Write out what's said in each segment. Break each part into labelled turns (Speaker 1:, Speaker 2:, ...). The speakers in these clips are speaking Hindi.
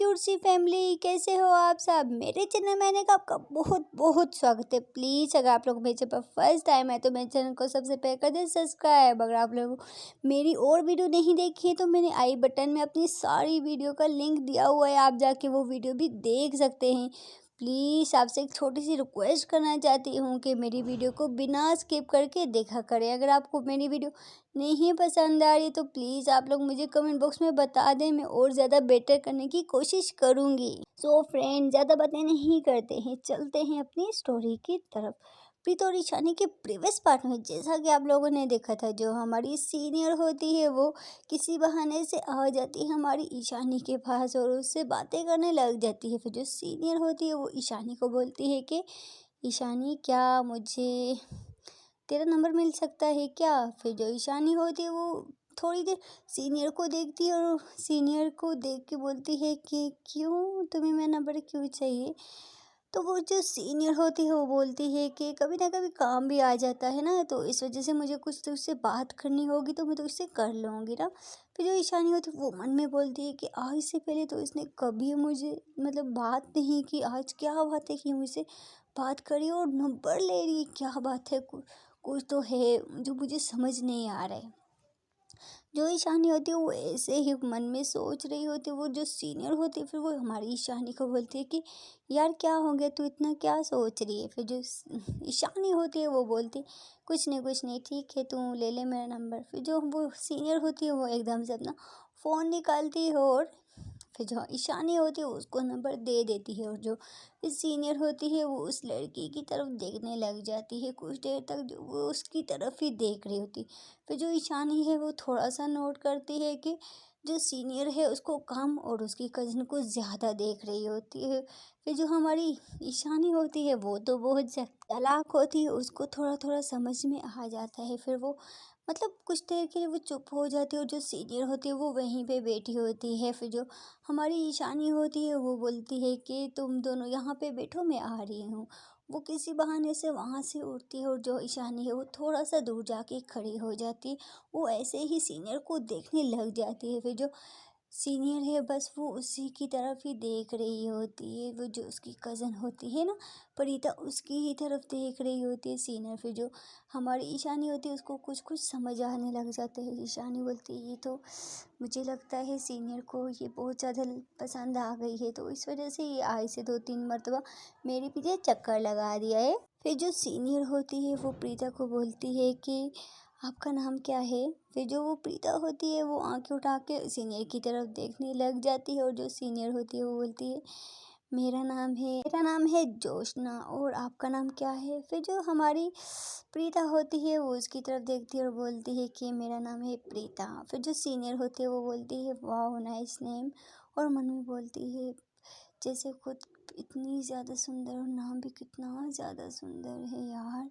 Speaker 1: क्यूट सी फैमिली, कैसे हो आप सब। मेरे चैनल में आने का आपका बहुत बहुत स्वागत है। प्लीज़ अगर आप लोग मेरे चैनल पर फर्स्ट टाइम है तो मेरे चैनल को सबसे पहले कर दें सब्सक्राइब। अगर आप लोग मेरी और वीडियो नहीं देखी है तो मैंने आई बटन में अपनी सारी वीडियो का लिंक दिया हुआ है, आप जाके वो वीडियो भी देख सकते हैं। प्लीज़ आपसे एक छोटी सी रिक्वेस्ट करना चाहती हूँ कि मेरी वीडियो को बिना स्किप करके देखा करें। अगर आपको मेरी वीडियो नहीं पसंद आ रही तो प्लीज़ आप लोग मुझे कमेंट बॉक्स में बता दें, मैं और ज़्यादा बेटर करने की कोशिश करूँगी। सो फ्रेंड, ज़्यादा बातें नहीं करते हैं, चलते हैं अपनी स्टोरी की तरफ। प्रीत और ईशानी के प्रीवियस पार्ट में जैसा कि आप लोगों ने देखा था, जो हमारी सीनियर होती है वो किसी बहाने से आ जाती है हमारी ईशानी के पास और उससे बातें करने लग जाती है। फिर जो सीनियर होती है वो ईशानी को बोलती है कि ईशानी, क्या मुझे तेरा नंबर मिल सकता है क्या। फिर जो ईशानी होती है वो थोड़ी देर सीनियर को देखती है और सीनियर को देख के बोलती है कि क्यों, तुम्हें मेरा नंबर क्यों चाहिए। तो वो जो सीनियर होती है वो बोलती है कि कभी ना कभी काम भी आ जाता है ना, तो इस वजह से मुझे कुछ तुझसे बात करनी होगी तो मैं तुझसे कर लूँगी ना। फिर जो ईशानी होती है वो मन में बोलती है कि आज से पहले तो इसने कभी मुझे बात नहीं की, आज क्या बात है कि मुझसे बात करी और नंबर ले रही है, क्या बात है। कुछ तो है जो मुझे समझ नहीं आ रहा है। जो ईशानी होती है वो ऐसे ही मन में सोच रही होती है। वो जो सीनियर होती है फिर वो हमारी ईशानी को बोलती है कि यार क्या हो गया, तू इतना क्या सोच रही है। फिर जो ईशानी होती है वो बोलती कुछ नहीं, ठीक है तू ले ले मेरा नंबर। फिर जो वो सीनियर होती है वो एकदम से अपना फ़ोन निकालती है और फिर जो ईशानी होती है उसको नंबर दे देती है। और जो सीनियर होती है वो उस लड़की की तरफ देखने लग जाती है। कुछ देर तक जो वो उसकी तरफ ही देख रही होती। फिर जो ईशानी है वो थोड़ा सा नोट करती है कि जो सीनियर है उसको कम और उसकी कज़न को ज़्यादा देख रही होती है। फिर जो हमारी ईशानी होती है वो तो बहुत चालाक होती है, उसको थोड़ा थोड़ा समझ में आ जाता है। फिर वो कुछ देर के लिए वो चुप हो जाती है और जो सीनियर होती है वो वहीं पे बैठी होती है। फिर जो हमारी ईशानी होती है वो बोलती है कि तुम दोनों यहाँ पे बैठो, मैं आ रही हूँ। वो किसी बहाने से वहाँ से उठती है और जो ईशानी है वो थोड़ा सा दूर जाके खड़ी हो जाती है। वो ऐसे ही सीनियर को देखने लग जाती है। फिर जो सीनियर है बस वो उसी की तरफ ही देख रही होती है। वो जो उसकी कज़न होती है ना, प्रीता, उसकी ही तरफ देख रही होती है सीनियर। फिर जो हमारी ईशानी होती है उसको कुछ कुछ समझ आने लग जाता है। ईशानी बोलती है ये तो मुझे लगता है सीनियर को ये बहुत ज़्यादा पसंद आ गई है, तो इस वजह से ये आई से 2-3 मरतबा मेरे पीछे चक्कर लगा दिया है। फिर जो सीनियर होती है वो प्रीता को बोलती है कि आपका नाम क्या है। फिर जो वो प्रीता होती है वो आंखें उठा के सीनियर की तरफ देखने लग जाती है और जो सीनियर होती है वो बोलती है मेरा नाम है जोशना, और आपका नाम क्या है। फिर जो हमारी प्रीता होती है वो उसकी तरफ देखती है और बोलती है कि मेरा नाम है प्रीता। फिर जो सीनियर होती है वो बोलती है वाह नाइस नेम, और मन में बोलती है जैसे खुद इतनी ज़्यादा सुंदर और नाम भी कितना ज़्यादा सुंदर है यार।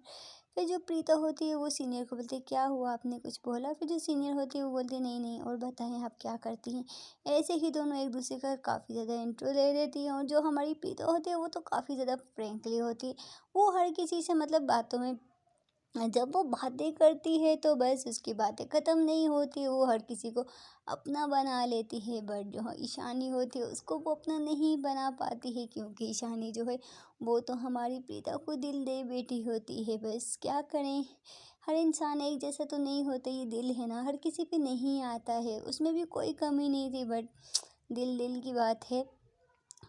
Speaker 1: फिर जो प्रीता होती है वो सीनियर को बोलती है क्या हुआ, आपने कुछ बोला। फिर जो सीनियर होती है वो बोलती है नहीं नहीं, और बताएं आप क्या करती हैं। ऐसे ही दोनों एक दूसरे का काफ़ी ज़्यादा इंट्रो दे देती हैं। और जो हमारी प्रीता होती है वो तो काफ़ी ज़्यादा फ्रेंकली होती है। वो हर किसी से बातों में जब वो बातें करती है तो बस उसकी बातें ख़त्म नहीं होती, वो हर किसी को अपना बना लेती है। बट जो ईशानी होती है उसको वो अपना नहीं बना पाती है, क्योंकि ईशानी जो है वो तो हमारी प्रीता को दिल दे बैठी होती है। बस क्या करें, हर इंसान एक जैसा तो नहीं होता, ये दिल है ना, हर किसी पे नहीं आता है। उसमें भी कोई कमी नहीं थी, बट दिल दिल की बात है,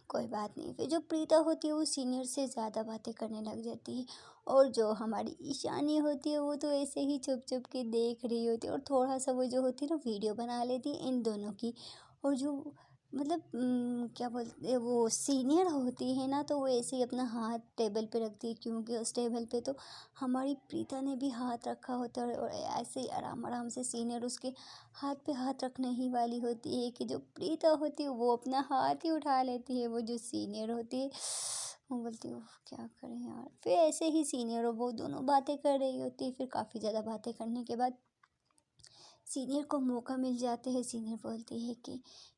Speaker 1: कोई बात नहीं। फिर जो प्रीता होती है वो सीनियर से ज़्यादा बातें करने लग जाती है। और जो हमारी ईशानी होती है वो तो ऐसे ही चुप चुप के देख रही होती है और थोड़ा सा वो जो होती है ना वीडियो बना लेती है इन दोनों की। और जो क्या बोलते हैं, वो सीनियर होती है ना, तो वो ऐसे ही अपना हाथ टेबल पे रखती है, क्योंकि उस टेबल पे तो हमारी प्रीता ने भी हाथ रखा होता है। और ऐसे ही आराम आराम से सीनियर उसके हाथ पे हाथ रखने ही वाली होती है कि जो प्रीता होती है वो अपना हाथ ही उठा लेती है। वो जो सीनियर होती है वो बोलती है "उफ, क्या करें यार। फिर ऐसे ही सीनियर और वो दोनों बातें कर रही होती है। फिर काफ़ी ज़्यादा बातें करने के बाद सीनियर को मौका मिल जाते हैं। सीनियर बोलती है कि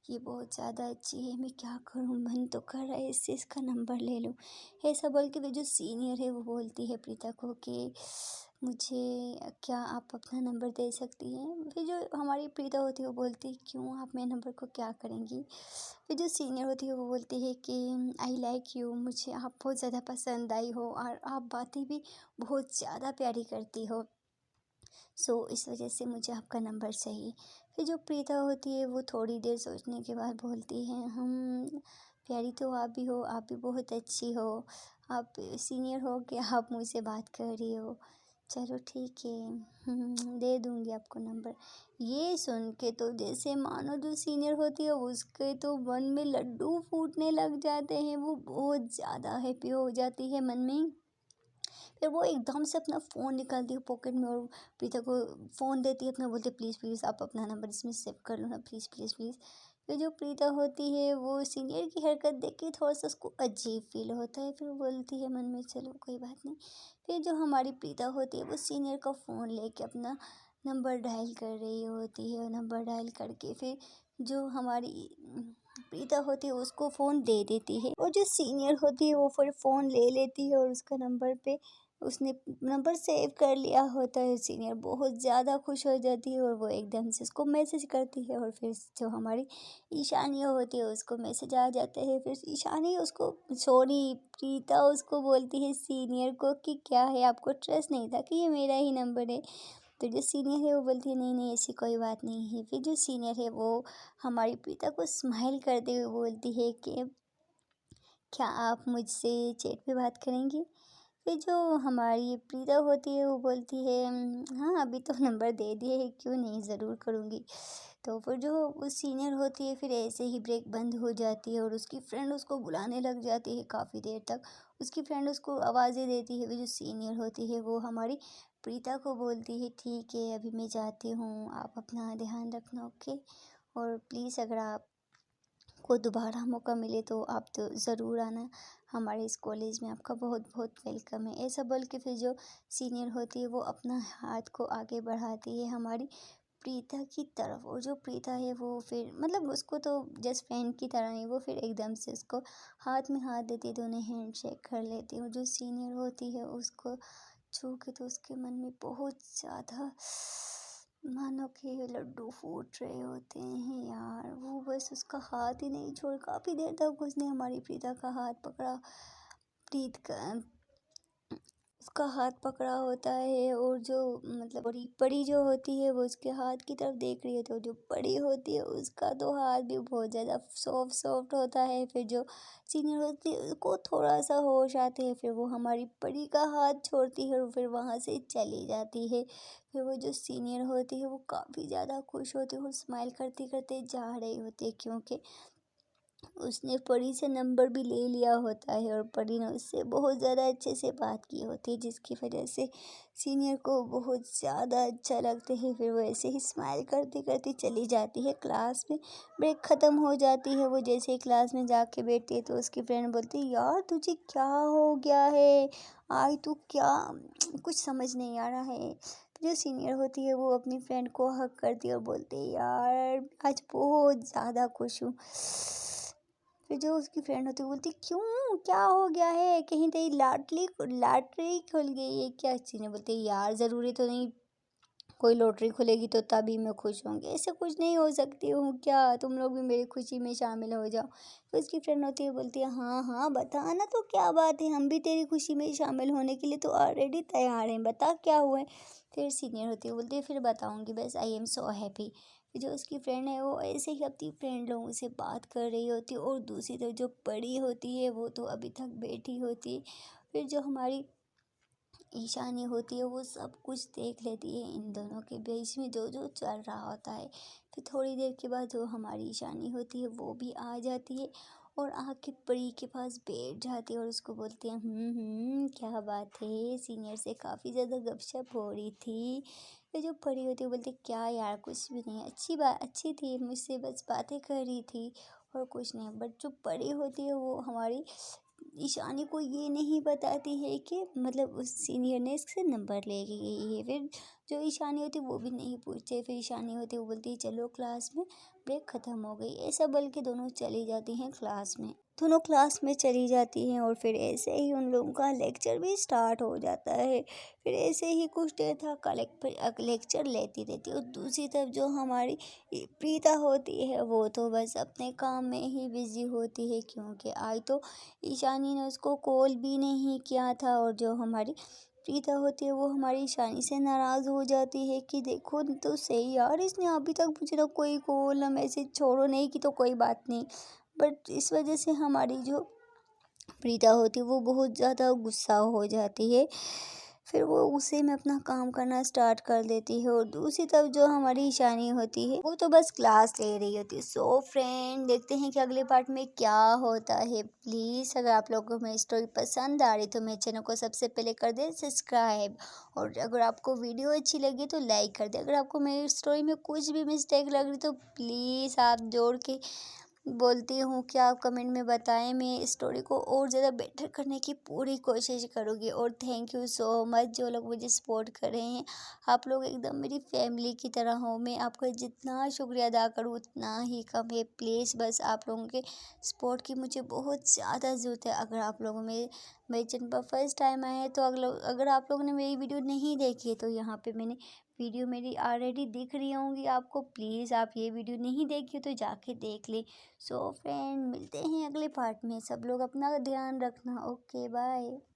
Speaker 1: ये बहुत ज़्यादा अच्छी है, मैं क्या करूँ, मन तो कर रहा है इससे इसका नंबर ले लूँ। ऐसा बोल के फिर जो सीनियर है वो बोलती है प्रीता को कि मुझे क्या आप अपना नंबर दे सकती हैं। फिर जो हमारी प्रीता होती है वो बोलती है क्यों, आप मेरे नंबर को क्या करेंगी। फिर जो सीनियर होती है वो बोलती है कि आई लाइक यू, मुझे आप बहुत ज़्यादा पसंद आई हो और आप बातें भी बहुत ज़्यादा प्यारी करती हो, सो इस वजह से मुझे आपका नंबर चाहिए। फिर जो प्रीता होती है वो थोड़ी देर सोचने के बाद बोलती है हम, प्यारी तो आप भी हो, आप भी बहुत अच्छी हो, आप सीनियर हो कि आप मुझसे बात कर रही हो, चलो ठीक है, दे दूँगी आपको नंबर। ये सुन के तो जैसे मानो जो सीनियर होती है उसके तो मन में लड्डू फूटने लग जाते हैं, वो बहुत ज़्यादा हैप्पी हो जाती है मन में। फिर वो एकदम से अपना फ़ोन निकालती है पॉकेट में और प्रीता को फ़ोन देती है अपना, बोलती है प्लीज़ प्लीज़ आप अपना नंबर इसमें सेव कर लो ना, प्लीज़ प्लीज़ प्लीज़। फिर जो प्रीता होती है वो सीनियर की हरकत देख के थोड़ा सा उसको अजीब फील होता है, फिर वो बोलती है मन में चलो कोई बात नहीं। फिर जो हमारी प्रीता होती है वो सीनियर का फ़ोन लेके अपना नंबर डायल कर रही होती है, और नंबर डायल करके फिर जो हमारी प्रीता होती है उसको फ़ोन दे देती है, और जो सीनियर होती है वो फिर फ़ोन ले लेती है और उसका नंबर पे उसने नंबर सेव कर लिया होता है। सीनियर बहुत ज़्यादा खुश हो जाती है और वो एकदम से उसको मैसेज करती है, और फिर जो हमारी ईशानी होती है उसको मैसेज आ जाता है। फिर ईशानी उसको, सॉरी, प्रीता उसको बोलती है सीनियर को कि क्या है, आपको ट्रस्ट नहीं था कि ये मेरा ही नंबर है। तो जो सीनियर है वो बोलती है नहीं नहीं ऐसी कोई बात नहीं है। फिर जो सीनियर है वो हमारी प्रीता को स्माइल करते हुए बोलती है कि क्या आप मुझसे चैट पे बात करेंगी। फिर जो हमारी प्रीता होती है वो बोलती है हाँ अभी तो नंबर दे दिए है, क्यों नहीं, ज़रूर करूँगी। तो फिर जो वो सीनियर होती है फिर ऐसे ही ब्रेक बंद हो जाती है और उसकी फ्रेंड उसको बुलाने लग जाती है काफ़ी देर तक। उसकी फ्रेंड उसको आवाज़ें देती है। फिर जो सीनियर होती है वो हमारी प्रीता को बोलती है ठीक है अभी मैं जाती हूँ, आप अपना ध्यान रखना, ओके। और प्लीज़ अगर आप को दोबारा मौका मिले तो आप तो ज़रूर आना, हमारे इस कॉलेज में आपका बहुत बहुत वेलकम है। ऐसा बोल के फिर जो सीनियर होती है वो अपना हाथ को आगे बढ़ाती है हमारी प्रीता की तरफ, और जो प्रीता है वो फिर मतलब उसको तो जस्ट फ्रेंड की तरह ही वो फिर एकदम से उसको हाथ में हाथ देती है, दोनों हैंड शेक कर लेती है। और जो सीनियर होती है उसको छू के तो उसके मन में बहुत ज़्यादा मानो कि लड्डू फूट रहे होते हैं यार। वो बस उसका हाथ ही नहीं छोड़, काफ़ी देर तक उसने हमारी प्रीता का हाथ पकड़ा, प्रीत का उसका हाथ पकड़ा होता है। और जो मतलब बड़ी बड़ी जो होती है वो उसके हाथ की तरफ देख रही है, तो जो बड़ी होती है उसका तो हाथ भी बहुत ज़्यादा सॉफ्ट सॉफ्ट होता है। फिर जो सीनियर होती है उसको थोड़ा सा होश आते हैं, फिर वो हमारी बड़ी का हाथ छोड़ती है और फिर वहाँ से चली जाती है। फिर वो जो सीनियर होती है वो काफ़ी ज़्यादा खुश होती है और स्माइल करते करते जा रही होती है, क्योंकि उसने परी से नंबर भी ले लिया होता है और परी ने उससे बहुत ज़्यादा अच्छे से बात की होती है, जिसकी वजह से सीनियर को बहुत ज़्यादा अच्छा लगता है। फिर वो ऐसे ही स्माइल करते करते चली जाती है क्लास में। ब्रेक ख़त्म हो जाती है, वो जैसे ही क्लास में जाके बैठती है तो उसकी फ्रेंड बोलती है यार तुझे क्या हो गया है, आज तू क्या कुछ समझ नहीं आ रहा है। तो जो सीनियर होती है वो अपनी फ्रेंड को हक करती है और बोलती है यार आज बहुत ज़्यादा खुश हूँ। फिर जो उसकी फ्रेंड होती है वो बोलती क्यों, क्या हो गया है, कहीं तेरी लॉटरी लॉटरी खुल गई है क्या। चीने बोलते यार ज़रूरी तो नहीं कोई लॉटरी खुलेगी तो तभी मैं खुश होंगी, ऐसे कुछ नहीं हो सकती हूँ क्या, तुम लोग भी मेरी खुशी में शामिल हो जाओ। फिर उसकी फ्रेंड होती है बोलती है हाँ हाँ बता ना, तो क्या बात है, हम भी तेरी खुशी में शामिल होने के लिए तो ऑलरेडी तैयार हैं, बता क्या हुआ है। फिर सीनियर होती है बोलती है फिर बताऊँगी, बस आई एम सो हैप्पी। जो उसकी फ्रेंड है वो ऐसे ही अपनी फ्रेंड लोगों से बात कर रही होती है, और दूसरी तरफ जो बड़ी होती है वो तो अभी तक बैठी होती है। फिर जो हमारी ईशानी होती है वो सब कुछ देख लेती है इन दोनों के बीच में जो जो चल रहा होता है। फिर थोड़ी देर के बाद जो हमारी ईशानी होती है वो भी आ जाती है और आके परी के पास बैठ जाती है और उसको बोलती है क्या बात है, सीनियर से काफ़ी ज़्यादा गपशप हो रही थी। फिर जो परी होती है वो बोलती है क्या यार कुछ भी नहीं, अच्छी बात अच्छी थी, मुझसे बस बातें कर रही थी और कुछ नहीं। बट जो परी होती है वो हमारी ईशानी को ये नहीं बताती है कि मतलब उस सीनियर ने इससे नंबर लेके गई है। फिर जो ईशानी होती है वो भी नहीं पूछते। फिर ईशानी होती है वो बोलती है चलो क्लास में, ब्रेक ख़त्म हो गई। ऐसा बोल के दोनों चली जाती हैं क्लास में। दोनों क्लास में चली जाती हैं और फिर ऐसे ही उन लोगों का लेक्चर भी स्टार्ट हो जाता है। फिर ऐसे ही कुछ देर तक लेक्चर लेती रहती है और दूसरी तरफ जो हमारी प्रीता होती है वो तो बस अपने काम में ही बिज़ी होती है, क्योंकि आज तो ईशानी ने उसको कॉल भी नहीं किया था। और जो हमारी प्रीता होती है वो हमारी ईशानी से नाराज़ हो जाती है कि देखो तो सही यार, इसने अभी तक मुझे ना कोई कॉल ना मैसेज, छोड़ो नहीं कि तो कोई बात नहीं, बट इस वजह से हमारी जो प्रीता होती है वो बहुत ज़्यादा गुस्सा हो जाती है। फिर वो उसी में अपना काम करना स्टार्ट कर देती है और दूसरी तरफ जो हमारी ईशानी होती है वो तो बस क्लास ले रही होती है। सो फ्रेंड, देखते हैं कि अगले पार्ट में क्या होता है। प्लीज़ अगर आप लोगों को मेरी स्टोरी पसंद आ रही तो मेरे चैनल को सबसे पहले कर दें सब्सक्राइब, और अगर आपको वीडियो अच्छी लगी तो लाइक कर दें। अगर आपको मेरी स्टोरी में कुछ भी मिस्टेक लग रही तो प्लीज़ आप जोड़ के बोलती हूँ कि आप कमेंट में बताएं। मैं इस स्टोरी को और ज़्यादा बेटर करने की पूरी कोशिश करूँगी। और थैंक यू सो मच जो लोग मुझे सपोर्ट कर रहे हैं। आप लोग एकदम मेरी फैमिली की तरह हो। मैं आपका जितना शुक्रिया अदा करूँ उतना ही कम है। प्लीज़ बस आप लोगों के सपोर्ट की मुझे बहुत ज़्यादा ज़रूरत है। अगर आप लोगों में मेरे चैनल पर फर्स्ट टाइम आए हैं तो अगर आप लोगों ने मेरी वीडियो नहीं देखी है तो यहाँ पे मैंने वीडियो मेरी ऑलरेडी दिख रही होंगी आपको। प्लीज़ आप ये वीडियो नहीं देखी हो तो जाके देख लें। सो फ्रेंड, मिलते हैं अगले पार्ट में। सब लोग अपना ध्यान रखना। Okay bye.